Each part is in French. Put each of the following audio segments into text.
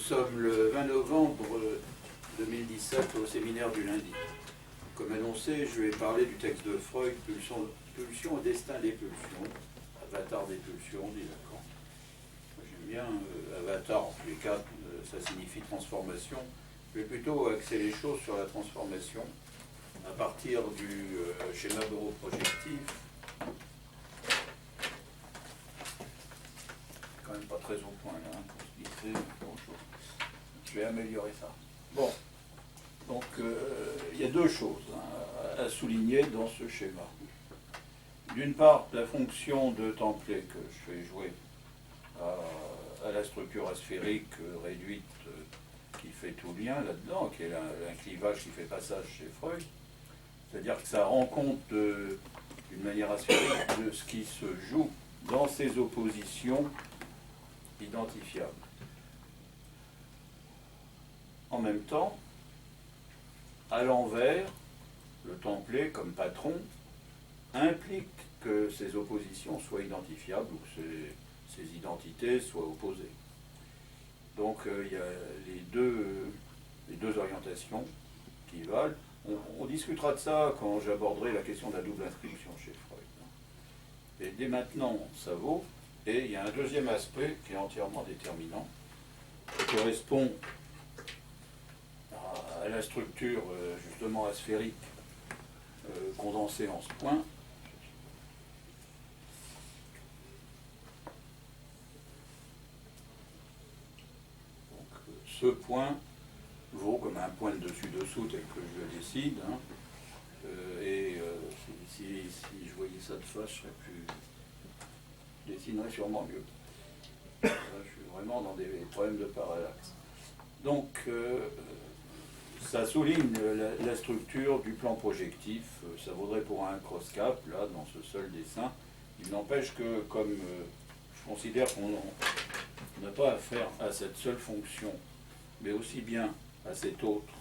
sommes le 20 novembre 2017 au séminaire du lundi. Comme annoncé, je vais parler du texte de Freud, Pulsion au destin des pulsions, avatar des pulsions, dit Lacan. J'aime bien avatar, en tous les cas, ça signifie transformation. Je vais plutôt axer les choses sur la transformation à partir du schéma boroprojectif. Quand même pas très au point là, pour se glisser. Bonjour. Je vais améliorer ça. Bon, donc il y a deux choses à souligner dans ce schéma. D'une part, la fonction de template que je fais jouer à la structure asphérique réduite qui fait tout lien là-dedans, qui est un clivage qui fait passage chez Freud. C'est-à-dire que ça rend compte d'une manière asphérique de ce qui se joue dans ces oppositions identifiables. En même temps, à l'envers, le template comme patron implique que ces oppositions soient identifiables ou que ces identités soient opposées. Donc il y a les deux orientations qui valent. On discutera de ça quand j'aborderai la question de la double inscription chez Freud. Et dès maintenant, ça vaut. Et il y a un deuxième aspect qui est entièrement déterminant, qui correspond à la structure justement asphérique condensée en ce point. Donc, ce point vaut comme un point de dessus-dessous tel que je le décide. Si je voyais ça de face, je serais plus... Je dessinerais sûrement mieux. Là, je suis vraiment dans des problèmes de parallaxe. Donc, ça souligne la structure du plan projectif. Ça vaudrait pour un cross-cap, là, dans ce seul dessin. Il n'empêche que, comme je considère qu'on n'a pas affaire à cette seule fonction, mais aussi bien à cette autre,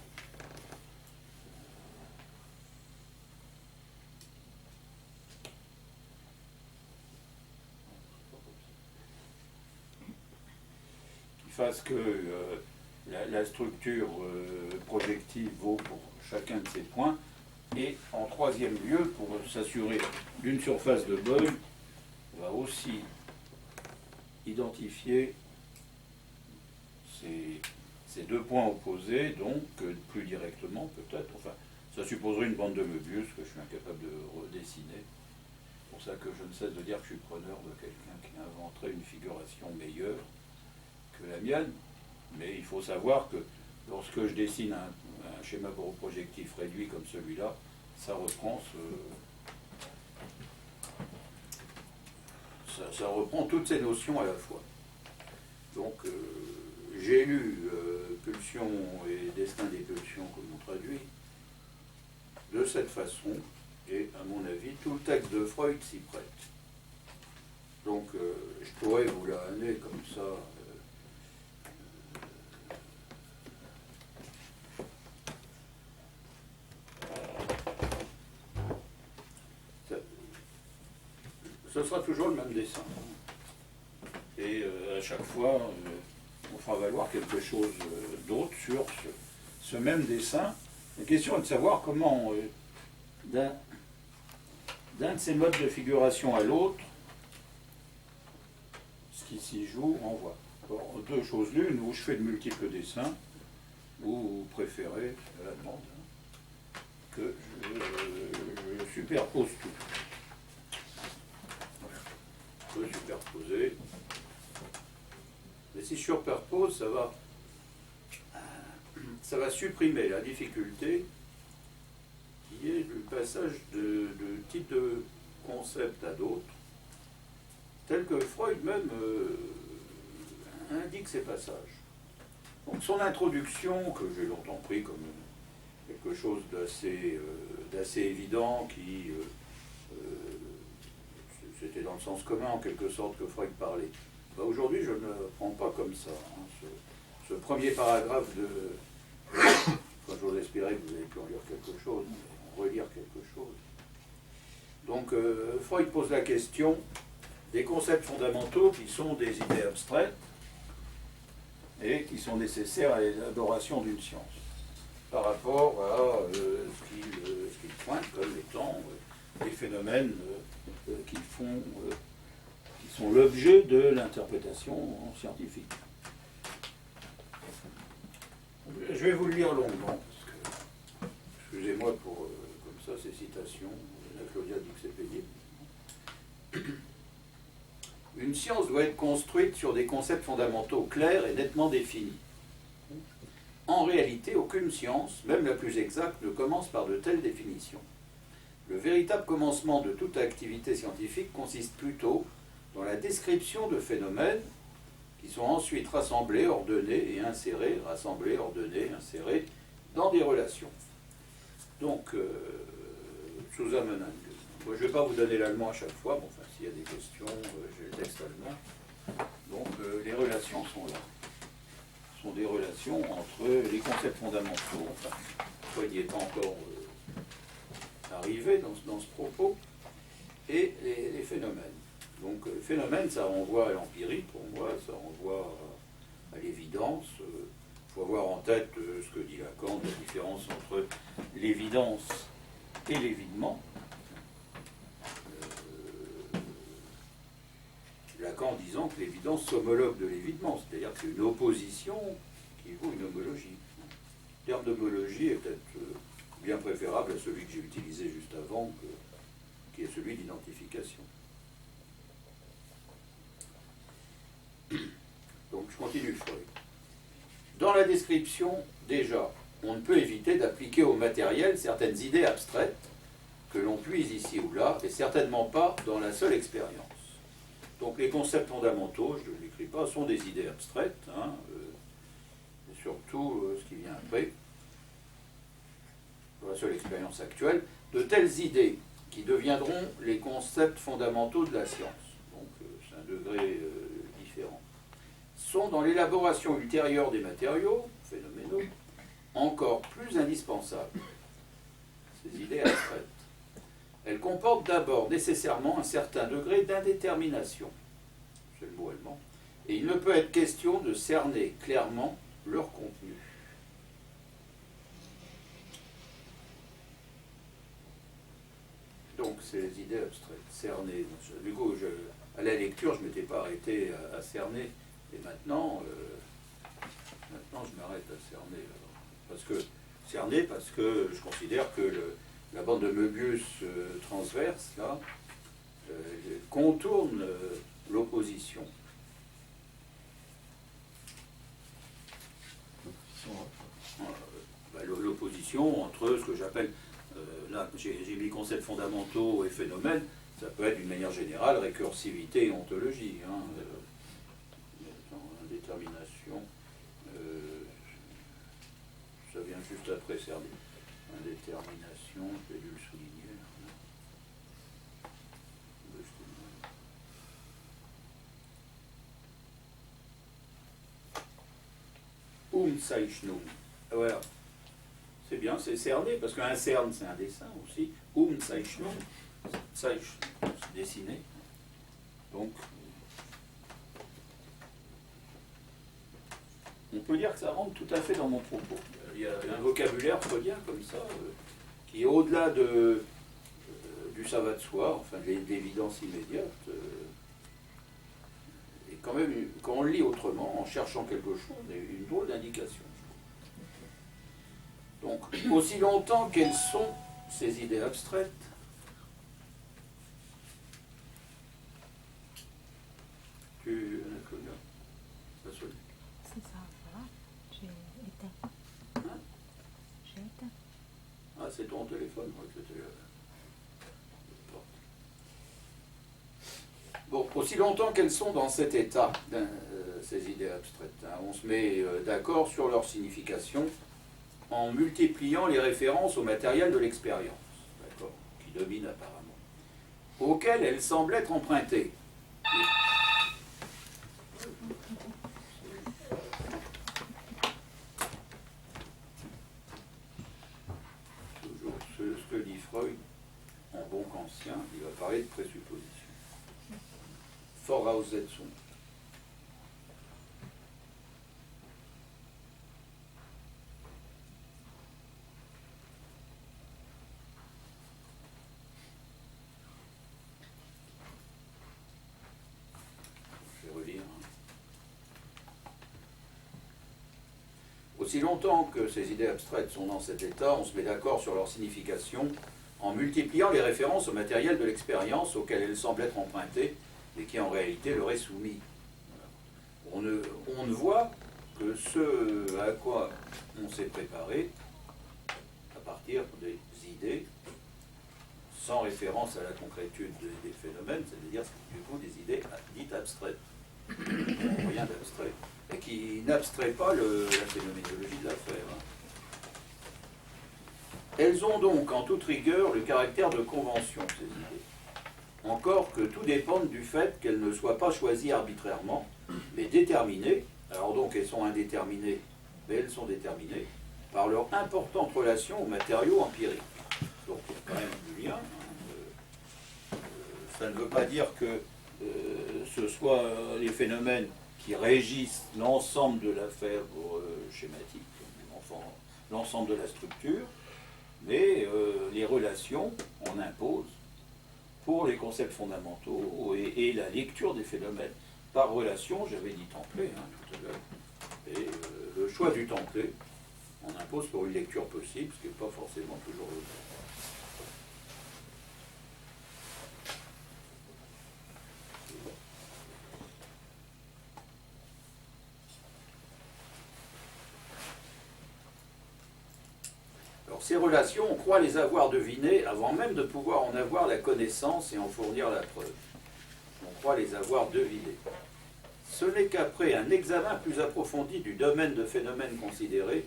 qui fasse que la structure projective vaut pour chacun de ces points, et en troisième lieu, pour s'assurer d'une surface de Boyle, on va aussi identifier ces deux points opposés, donc plus directement peut-être, enfin ça supposerait une bande de Möbius que je suis incapable de redessiner. C'est pour ça que je ne cesse de dire que je suis preneur de quelqu'un qui inventerait une figuration meilleure que la mienne, mais il faut savoir que lorsque je dessine un schéma boroprojectif réduit comme celui-là, ça reprend ça reprend toutes ces notions à la fois. Donc j'ai lu Pulsion et Destin des pulsions, comme on traduit, de cette façon, et à mon avis, tout le texte de Freud s'y prête. Donc je pourrais vous l'amener comme ça. Ce sera toujours le même dessin. Et à chaque fois, on fera valoir quelque chose d'autre sur ce même dessin. La question est de savoir comment, d'un de ces modes de figuration à l'autre, ce qui s'y joue renvoie. Alors, deux choses l'une, où je fais de multiples dessins, ou vous préférez, à la demande, que je superpose tout. Je peux superposer. Mais si je superpose, ça va supprimer la difficulté qui est le passage de type de concept à d'autres, tel que Freud même indique ces passages. Donc son introduction, que j'ai longtemps pris comme quelque chose d'assez évident, qui c'était dans le sens commun en quelque sorte que Freud parlait. Ben, aujourd'hui, je ne le prends pas comme ça. Ce premier paragraphe de... Enfin, j'ose espérer que vous avez pu en lire quelque chose, en relire quelque chose. Donc, Freud pose la question des concepts fondamentaux qui sont des idées abstraites et qui sont nécessaires à l'élaboration d'une science, par rapport à ce qu'ils pointent comme étant des phénomènes qui sont l'objet de l'interprétation scientifique. Je vais vous le lire longuement, parce que, excusez-moi pour, comme ça, ces citations, la Claudia dit que c'est pénible. Une science doit être construite sur des concepts fondamentaux clairs et nettement définis. En réalité, aucune science, même la plus exacte, ne commence par de telles définitions. Le véritable commencement de toute activité scientifique consiste plutôt dans la description de phénomènes qui sont ensuite rassemblés, ordonnés et insérés, dans des relations. Donc, zusammenhang. Moi, je ne vais pas vous donner l'allemand à chaque fois, mais enfin, s'il y a des questions, j'ai le texte allemand. Donc, les relations sont là. Ce sont des relations entre les concepts fondamentaux, enfin, soit il n'y est pas encore arrivé dans ce propos, et les phénomènes. Donc, les phénomènes, ça renvoie à l'empirie, pour moi, ça renvoie à l'évidence. Il faut avoir en tête ce que dit Lacan, la différence entre l'évidence et l'évidement. Lacan disant que l'évidence s'homologue de l'évidement, c'est-à-dire que c'est une opposition qui vaut une homologie. Le terme d'homologie est peut-être bien préférable à celui que j'ai utilisé juste avant, qui est celui d'identification. Donc je continue Freud. Dans la description, déjà, on ne peut éviter d'appliquer au matériel certaines idées abstraites que l'on puise ici ou là, et certainement pas dans la seule expérience. Donc les concepts fondamentaux, je ne l'écris pas, sont des idées abstraites, et surtout ce qui vient après, dans la seule expérience actuelle, de telles idées qui deviendront les concepts fondamentaux de la science. Donc c'est un degré différent. Sont dans l'élaboration ultérieure des matériaux, phénoménaux, encore plus indispensables. Ces idées abstraites. Elles comportent d'abord nécessairement un certain degré d'indétermination, c'est le mot allemand, et il ne peut être question de cerner clairement leur contenu. Donc, c'est les idées abstraites, cerner. Du coup, à la lecture, je ne m'étais pas arrêté à cerner, et maintenant je m'arrête à cerner. Parce que je considère que la bande de Möbius transverse, là, contourne l'opposition. L'opposition entre ce que j'appelle, là j'ai mis concepts fondamentaux et phénomènes, ça peut être d'une manière générale récursivité et ontologie. Indétermination, ça vient juste après cerner. Indétermination, j'ai dû le souligner. Umzeichnung. Voilà. C'est bien, c'est cerné, parce qu'un cerne, c'est un dessin aussi. Umzeichnung, c'est dessiner. Donc, on peut dire que ça rentre tout à fait dans mon propos. Il y a un vocabulaire freudien comme ça, qui est au-delà du ça va de soi, enfin de l'évidence immédiate. Et quand même, quand on le lit autrement, en cherchant quelque chose, il y a une drôle d'indication. Donc, aussi longtemps quelles sont ces idées abstraites, Claudia, ça sonne. C'est ça, voilà. J'ai éteint. Hein? J'ai éteint. Ah, c'est ton téléphone, moi, que c'était. Bon, aussi longtemps qu'elles sont dans cet état, ces idées abstraites, on se met d'accord sur leur signification en multipliant les références au matériel de l'expérience, d'accord, qui domine apparemment, auquel elles semblent être empruntées. Toujours ce que dit Freud, en bon qu'ancien, il va parler de présupposition. Voraussetzung. Aussi longtemps que ces idées abstraites sont dans cet état, on se met d'accord sur leur signification en multipliant les références au matériel de l'expérience auquel elles semblent être empruntées, mais qui en réalité leur est soumis. On ne voit que ce à quoi on s'est préparé à partir des idées, sans référence à la concrétude des phénomènes, c'est-à-dire du coup des idées dites abstraites, rien d'abstrait, et qui n'abstrait pas la phénoménologie de l'affaire. Elles ont donc en toute rigueur le caractère de convention, ces idées. Encore que tout dépende du fait qu'elles ne soient pas choisies arbitrairement, mais déterminées. Alors donc elles sont indéterminées, mais elles sont déterminées par leur importante relation aux matériaux empiriques. Donc il y a quand même du lien. Ça ne veut pas dire que ce soit les phénomènes qui régissent l'ensemble de l'affaire schématique, enfin l'ensemble de la structure, mais les relations, on impose pour les concepts fondamentaux et la lecture des phénomènes. Par relation, j'avais dit templé tout à l'heure, et le choix du templé, on impose pour une lecture possible, ce qui n'est pas forcément toujours le cas. Alors, ces relations, on croit les avoir devinées avant même de pouvoir en avoir la connaissance et en fournir la preuve. On croit les avoir devinées. Ce n'est qu'après un examen plus approfondi du domaine de phénomènes considérés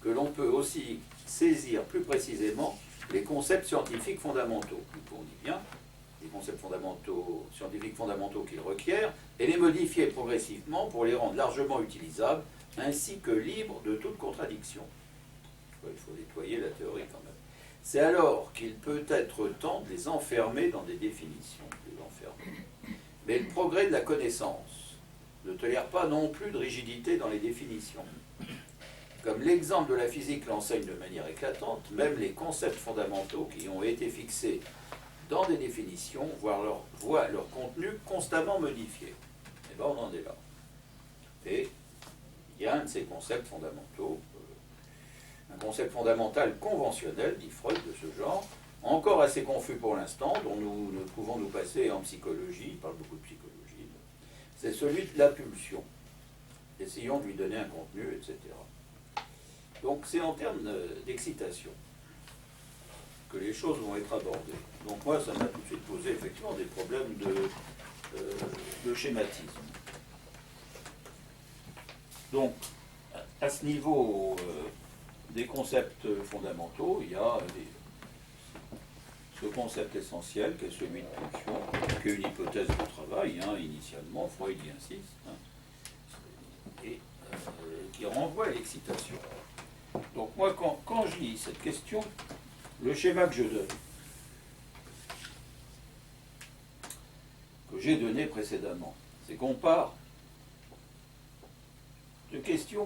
que l'on peut aussi saisir plus précisément les concepts scientifiques fondamentaux. On dit bien, les concepts scientifiques fondamentaux qu'ils requièrent, et les modifier progressivement pour les rendre largement utilisables, ainsi que libres de toute contradiction. Il faut nettoyer la théorie quand même. C'est alors qu'il peut être temps de les enfermer dans des définitions. Mais le progrès de la connaissance ne tolère pas non plus de rigidité dans les définitions. Comme l'exemple de la physique l'enseigne de manière éclatante, même les concepts fondamentaux qui ont été fixés dans des définitions voient leur contenu constamment modifié. Et bien on en est là. Et il y a un de ces concepts fondamentaux, un concept fondamental conventionnel, dit Freud, de ce genre, encore assez confus pour l'instant, dont nous ne pouvons nous passer en psychologie, il parle beaucoup de psychologie, c'est celui de la pulsion. Essayons de lui donner un contenu, etc. Donc c'est en termes d'excitation que les choses vont être abordées. Donc moi, ça m'a tout de suite posé effectivement des problèmes de schématisme. Donc, à ce niveau des concepts fondamentaux, il y a ce concept essentiel qui est celui de pulsion, qui est une hypothèse de travail, initialement, Freud y insiste, et qui renvoie à l'excitation. Donc moi, quand je lis cette question, le schéma que je donne, que j'ai donné précédemment, c'est qu'on part de questions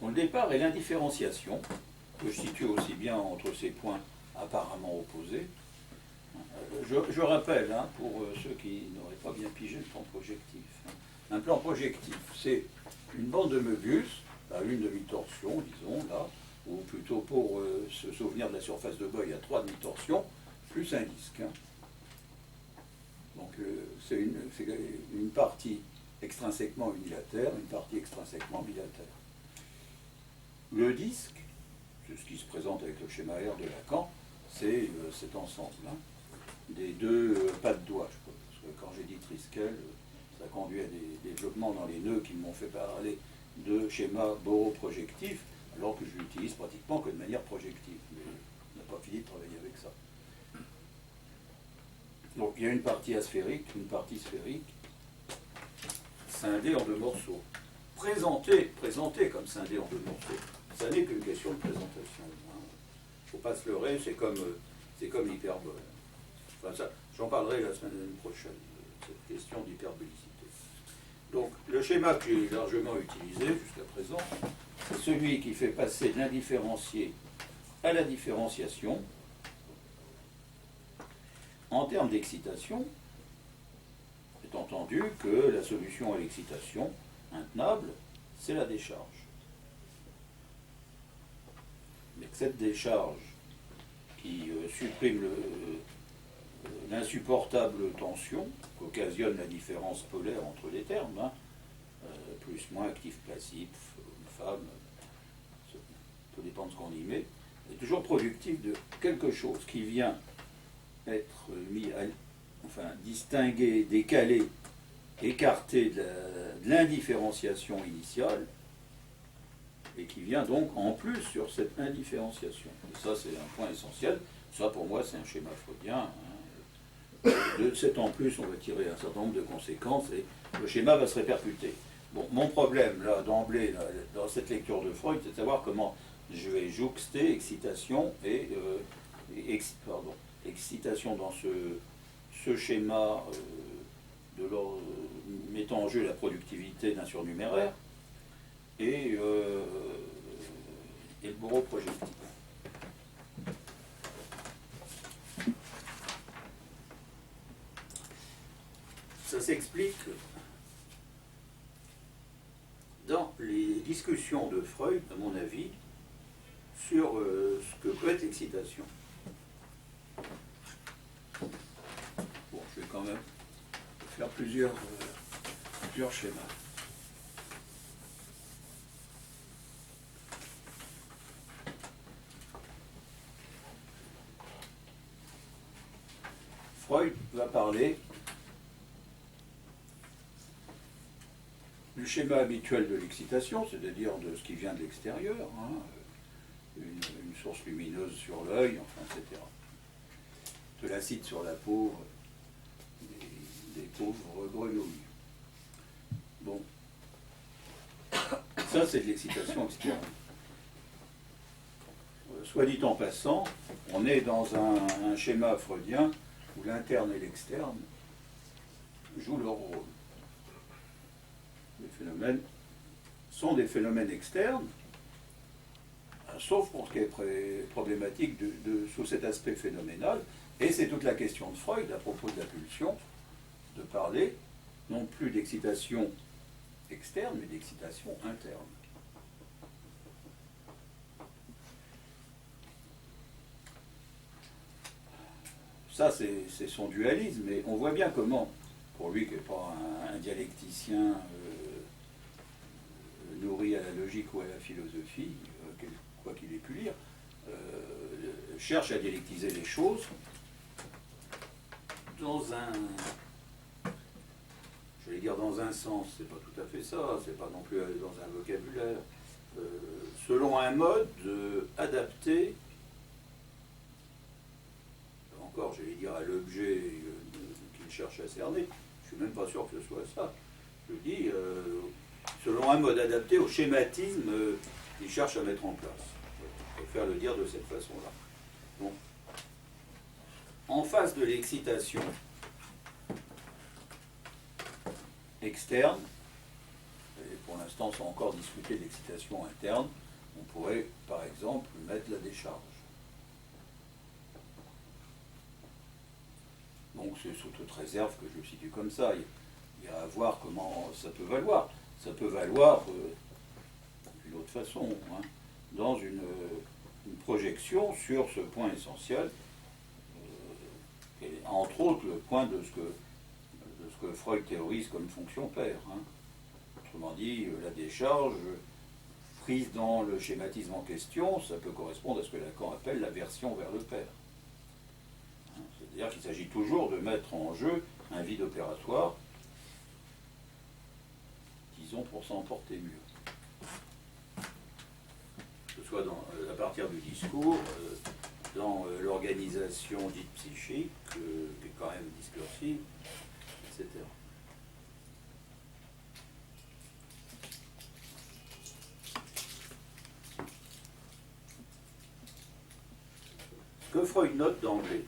dont le départ est l'indifférenciation, que je situe aussi bien entre ces points apparemment opposés. Je rappelle, pour ceux qui n'auraient pas bien pigé le plan projectif, un plan projectif, c'est une bande de Möbius, à une demi-torsion, disons, là, ou plutôt pour se souvenir de la surface de Boyle, à 3 demi-torsions, plus un disque. Donc c'est une partie extrinsèquement unilatère, une partie extrinsèquement bilatère. Le disque, c'est ce qui se présente avec le schéma R de Lacan, c'est cet ensemble des deux pas de doigts. Parce que quand j'ai dit Triskel, ça conduit à des développements dans les nœuds qui m'ont fait parler de schéma boroprojectif, alors que je l'utilise pratiquement que de manière projective. Mais on n'a pas fini de travailler avec ça. Donc il y a une partie asphérique, une partie sphérique, scindée en 2 morceaux. Présentée comme scindée en 2 morceaux, ça n'est qu'une question de présentation. Il ne faut pas se leurrer, c'est comme l'hyperbole. Enfin, j'en parlerai la semaine prochaine, cette question d'hyperbolicité. Donc le schéma que j'ai largement utilisé jusqu'à présent, c'est celui qui fait passer de l'indifférencié à la différenciation en termes d'excitation, est entendu que la solution à l'excitation intenable, c'est la décharge. cette décharge qui supprime l'insupportable tension qu'occasionne la différence polaire entre les termes, hein, plus, moins, actif, passif, femme, ça peut dépendre de ce qu'on y met, est toujours productif de quelque chose qui vient être mis à, enfin, distingué, décalé, écarté de l'indifférenciation initiale, et qui vient donc en plus sur cette indifférenciation. Et ça, c'est un point essentiel. Ça, pour moi, c'est un schéma freudien. Hein. De cet en plus, on va tirer un certain nombre de conséquences, et le schéma va se répercuter. Bon, mon problème, là, d'emblée, là, dans cette lecture de Freud, c'est de savoir comment je vais jouxter excitation et excitation dans ce schéma mettant en jeu la productivité d'un surnuméraire et le bourreau projectif. Ça s'explique dans les discussions de Freud, à mon avis, sur ce que peut être l'excitation. Bon, je vais quand même faire plusieurs schémas. Freud va parler du schéma habituel de l'excitation, c'est-à-dire de ce qui vient de l'extérieur, hein, une source lumineuse sur l'œil, enfin, etc. De l'acide sur la peau des pauvres grenouilles. Bon. Ça, c'est de l'excitation externe. Soit dit en passant, on est dans un schéma freudien où l'interne et l'externe jouent leur rôle. Les phénomènes sont des phénomènes externes, sauf pour ce qui est problématique sous cet aspect phénoménal. Et c'est toute la question de Freud à propos de la pulsion, de parler non plus d'excitation externe, mais d'excitation interne. Ça, c'est son dualisme, et on voit bien comment, pour lui qui n'est pas un dialecticien nourri à la logique ou à la philosophie, quoi qu'il ait pu lire, cherche à dialectiser les choses dans un, je vais dire dans un sens, c'est pas tout à fait ça, c'est pas non plus dans un vocabulaire, selon un mode adapté, encore j'allais dire à l'objet qu'il cherche à cerner, je suis même pas sûr que ce soit ça, je dis selon un mode adapté au schématisme qu'il cherche à mettre en place. Je préfère le dire de cette façon-là. Bon. En face de l'excitation externe, et pour l'instant sans encore discuter d'excitation interne, on pourrait par exemple mettre la décharge. Donc c'est sous toute réserve que je le situe comme ça. Il y a à voir comment ça peut valoir. Ça peut valoir d'une autre façon, hein, dans une projection sur ce point essentiel, et entre autres le point de ce que Freud théorise comme fonction père. Hein. Autrement dit, la décharge prise dans le schématisme en question, ça peut correspondre à ce que Lacan appelle l'aversion vers le père. Hein, c'est-à-dire qu'il s'agit toujours de mettre en jeu un vide opératoire, disons pour s'en porter mieux. Que ce soit à partir du discours, dans l'organisation dite psychique, qui est quand même discursive, etc. Ce que Freud note d'emblée,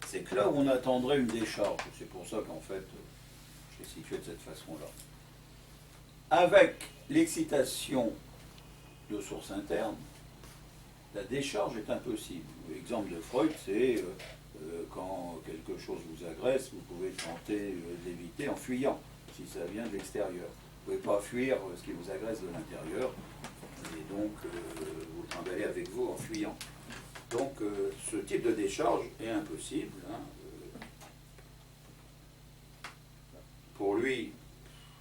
c'est que là où on attendrait une décharge, c'est pour ça qu'en fait, je l'ai situé de cette façon-là, avec l'excitation de source interne, la décharge est impossible. L'exemple de Freud, c'est quand quelque chose vous agresse, vous pouvez tenter d'éviter en fuyant, si ça vient de l'extérieur. Vous ne pouvez pas fuir ce qui vous agresse de l'intérieur, et donc ou en fuyant. Donc ce type de décharge est impossible. Hein. Pour lui,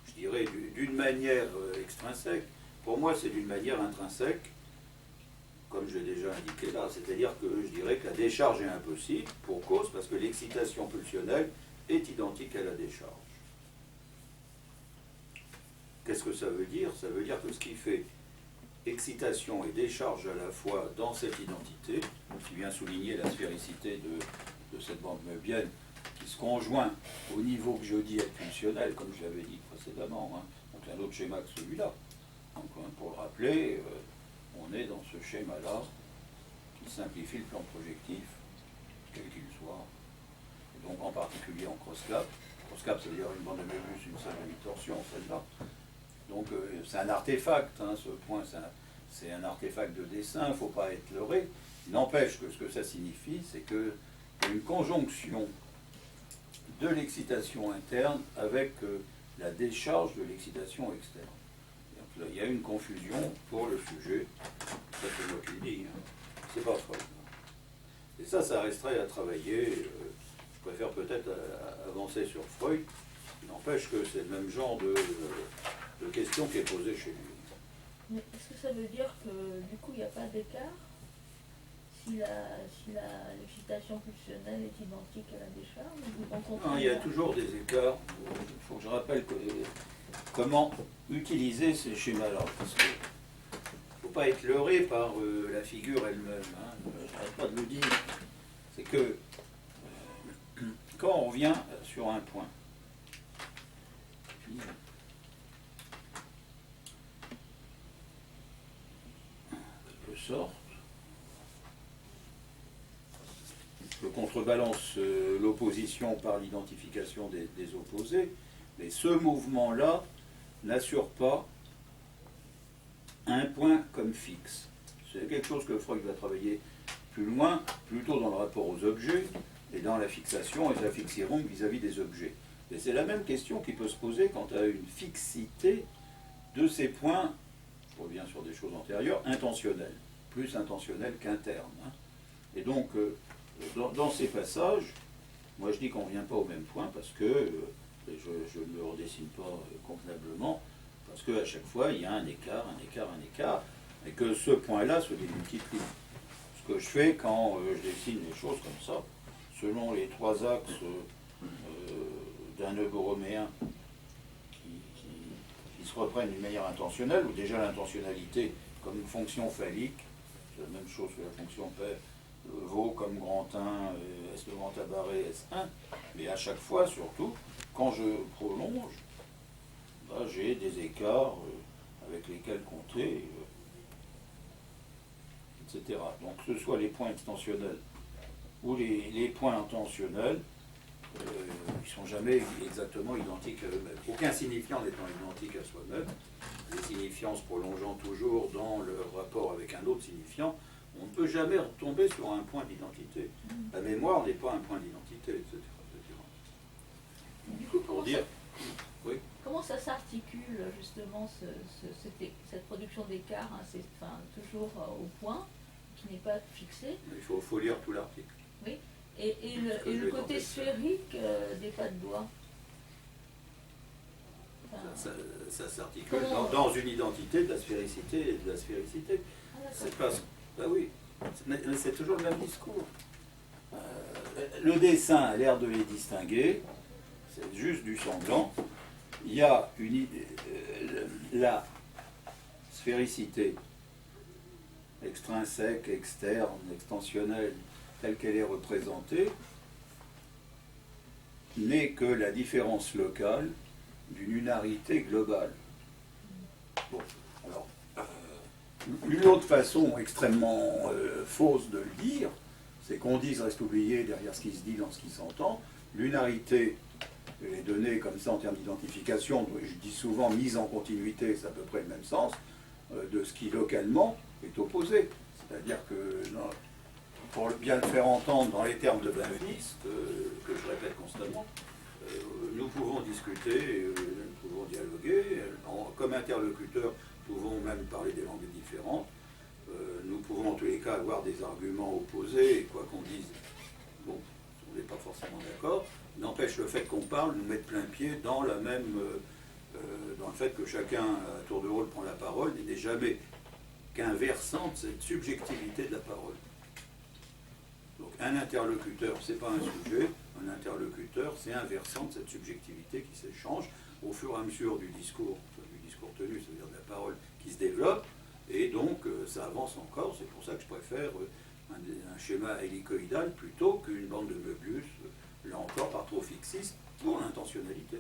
je dirais d'une manière extrinsèque. Pour moi, c'est d'une manière intrinsèque, comme je l'ai déjà indiqué là. C'est-à-dire que je dirais que la décharge est impossible, pour cause, parce que l'excitation pulsionnelle est identique à la décharge. Qu'est-ce que ça veut dire? Ça veut dire que ce qui fait excitation et décharge à la fois dans cette identité, qui vient souligner la sphéricité de cette bande möbienne, qui se conjoint au niveau que je dis être pulsionnel, comme je l'avais dit précédemment, hein. Donc un autre schéma que celui-là. Donc pour le rappeler, on est dans ce schéma-là qui simplifie le plan projectif, quel qu'il soit. Et donc en particulier en cross-cap. Cross-cap, ça veut dire une bande de Möbius, une seule demi-torsion, celle-là. Donc c'est un artefact, hein, ce point, c'est un artefact de dessin, il ne faut pas être leurré. Il n'empêche que ce que ça signifie, c'est qu'il y a une conjonction de l'excitation interne avec la décharge de l'excitation externe. Donc là, il y a une confusion pour le sujet, ça c'est moi qui le dis, hein. C'est pas Freud. Et ça resterait à travailler. Je préfère peut-être avancer sur Freud. Il n'empêche que c'est le même genre de question qui est posée chez lui. Mais est-ce que ça veut dire que du coup il n'y a pas d'écart si l'excitation pulsionnelle est identique à la décharge? Non, il y a toujours des écarts. Il faut que je rappelle comment utiliser ces schémas-là. Parce qu'il ne faut pas être leurré par la figure elle-même. Hein. Je n'arrête pas de le dire. C'est que quand on revient sur un point, sorte. Je contrebalance l'opposition par l'identification des opposés, mais ce mouvement-là n'assure pas un point comme fixe. C'est quelque chose que Freud va travailler plus loin, plutôt dans le rapport aux objets et dans la fixation et la fixierung vis-à-vis des objets. Et c'est la même question qui peut se poser quant à une fixité de ces points, je reviens sur des choses antérieures, intentionnelles. Plus intentionnel qu'interne. Hein. Et donc, dans ces passages, moi je dis qu'on ne vient pas au même point parce que, je ne le redessine pas convenablement, parce qu'à chaque fois il y a un écart, et que ce point-là se démultiplie. Ce que je fais quand je dessine les choses comme ça, selon les trois axes d'un nœud borroméen qui se reprennent d'une manière intentionnelle, où déjà l'intentionnalité comme une fonction phallique, c'est la même chose que la fonction P, vaut comme grand 1, S de grand A barré, S1, mais à chaque fois, surtout, quand je prolonge, bah, j'ai des écarts avec lesquels compter, etc. Donc que ce soit les points extensionnels ou les points intentionnels, ils ne sont jamais exactement identiques à eux-mêmes. Aucun signifiant n'étant identique à soi-même, les signifiants se prolongeant toujours dans leur rapport avec un autre signifiant, on ne peut jamais retomber sur un point d'identité. La mémoire n'est pas un point d'identité, etc. Du coup, Oui. comment ça s'articule justement cette production d'écart, hein, c'est toujours au point, qui n'est pas fixé? Il faut lire tout l'article. Oui. Et le côté sphérique des pas de doigts, ça s'articule dans une identité de la sphéricité et de la sphéricité. C'est pas, ben oui, c'est toujours le même discours. Le dessin a l'air de les distinguer, c'est juste du semblant. Il y a la sphéricité extrinsèque, externe, extensionnelle, telle qu'elle est représentée, n'est que la différence locale d'une unarité globale. Bon, alors, une autre façon extrêmement fausse de le dire, c'est qu'on dise, reste oublié derrière ce qui se dit dans ce qui s'entend, l'unarité est donnée comme ça en termes d'identification, je dis souvent mise en continuité, c'est à peu près le même sens, de ce qui localement est opposé. C'est-à-dire que, pour bien le faire entendre dans les termes de Benveniste, que je répète constamment, nous pouvons discuter, nous pouvons dialoguer, comme interlocuteurs, nous pouvons même parler des langues différentes, nous pouvons en tous les cas cas avoir des arguments opposés, et quoi qu'on dise, bon, on n'est pas forcément d'accord, n'empêche le fait qu'on parle nous met de plein pied dans la même, dans le fait que chacun à tour de rôle prend la parole et n'est jamais qu'un versant de cette subjectivité de la parole. Donc un interlocuteur, c'est pas un sujet, un interlocuteur, c'est un versant de cette subjectivité qui s'échange au fur et à mesure du discours tenu, c'est-à-dire de la parole qui se développe, et donc ça avance encore. C'est pour ça que je préfère un schéma hélicoïdal plutôt qu'une bande de Möbius, là encore par trop fixiste, pour l'intentionnalité.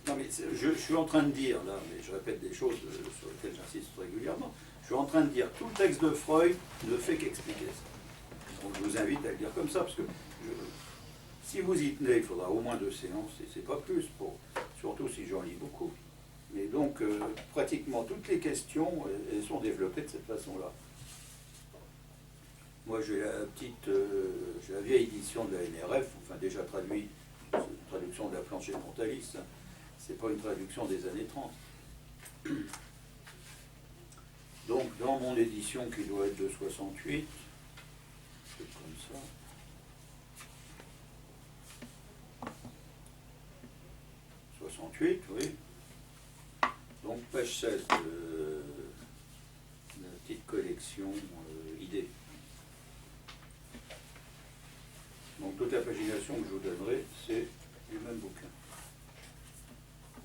Non mais je suis en train de dire, là, mais je répète des choses sur lesquelles j'insiste régulièrement, je suis en train de dire tout le texte de Freud ne fait qu'expliquer ça. Donc je vous invite à le dire comme ça, parce que si vous y tenez, il faudra au moins 2 séances, et c'est pas plus, surtout si j'en lis beaucoup. Mais donc, pratiquement toutes les questions, elles sont développées de cette façon-là. Moi, j'ai la vieille édition de la NRF, enfin déjà traduit, c'est une traduction de la Plancher de Montalis, hein. C'est pas une traduction des années 30. Donc, dans mon édition qui doit être de 68, c'est comme ça. 68, oui. Donc, page 16 de la petite collection idées. Donc, toute la pagination que je vous donnerai, c'est du même bouquin,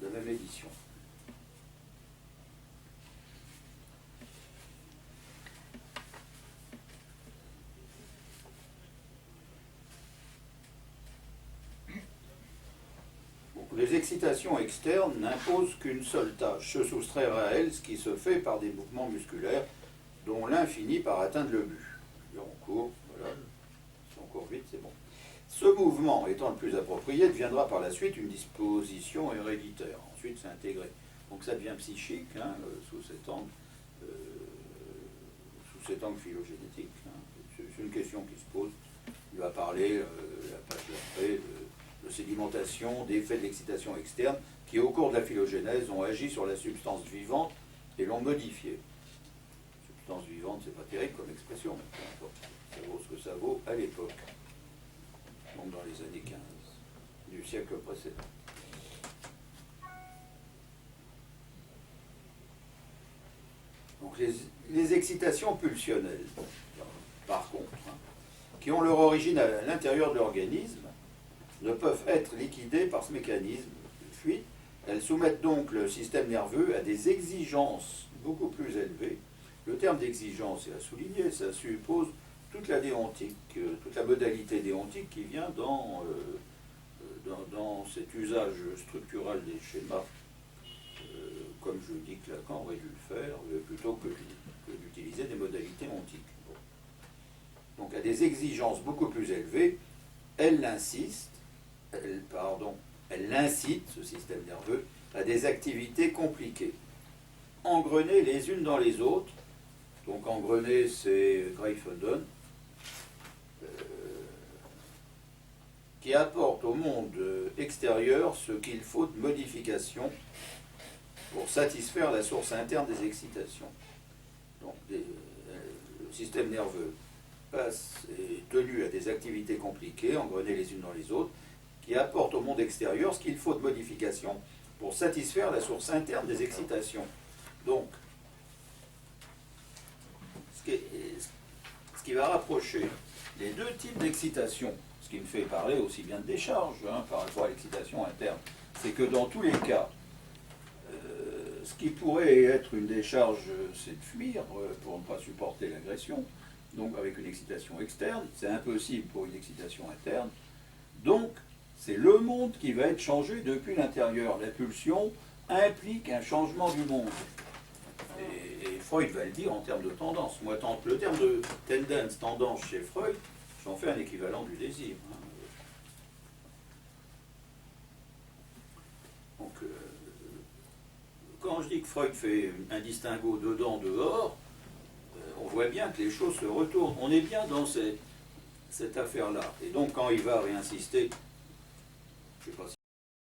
de la même édition. Les excitations externes n'imposent qu'une seule tâche, se soustraire à elles, ce qui se fait par des mouvements musculaires dont l'un finit par atteindre le but. Là, on court, voilà, si on court vite, c'est bon. Ce mouvement, étant le plus approprié, deviendra par la suite une disposition héréditaire. Ensuite, c'est intégré. Donc ça devient psychique, hein, sous cet angle phylogénétique. Hein. C'est une question qui se pose. Il va parler, la page d'après, de sédimentation, d'effets de l'excitation externe, qui au cours de la phylogénèse ont agi sur la substance vivante et l'ont modifiée. Substance vivante, c'est pas terrible comme expression, mais peu importe. Ça vaut ce que ça vaut à l'époque. Donc dans les années 15 du siècle précédent. Donc les excitations pulsionnelles, par contre, hein, qui ont leur origine à l'intérieur de l'organisme, ne peuvent être liquidées par ce mécanisme de fuite. Elles soumettent donc le système nerveux à des exigences beaucoup plus élevées. Le terme d'exigence est à souligner, ça suppose toute la déontique, toute la modalité déontique qui vient dans cet usage structural des schémas, comme je dis que Lacan aurait dû le faire, plutôt que d'utiliser des modalités ontiques. Bon. Donc à des exigences beaucoup plus élevées, elle incite, ce système nerveux, à des activités compliquées, engrenées les unes dans les autres. Donc engrenées, c'est Greifenden, qui apporte au monde extérieur ce qu'il faut de modification pour satisfaire la source interne des excitations. Donc le système nerveux est tenu à des activités compliquées, engrenées les unes dans les autres, qui apportent au monde extérieur ce qu'il faut de modification pour satisfaire la source interne des excitations. Donc, ce qui va rapprocher les deux types d'excitation, ce qui me fait parler aussi bien de décharge par rapport à l'excitation interne, c'est que dans tous les cas, ce qui pourrait être une décharge, c'est de fuir pour ne pas supporter l'agression. Donc avec une excitation externe, c'est impossible pour une excitation interne. Donc c'est le monde qui va être changé depuis l'intérieur. La pulsion implique un changement du monde. Et Freud va le dire en termes de tendance. Moi, le terme de tendance, tendance chez Freud, j'en fais un équivalent du désir. Donc, quand je dis que Freud fait un distinguo dedans, dehors, on voit bien que les choses se retournent. On est bien dans cette affaire-là. Et donc, quand il va réinsister, je ne sais pas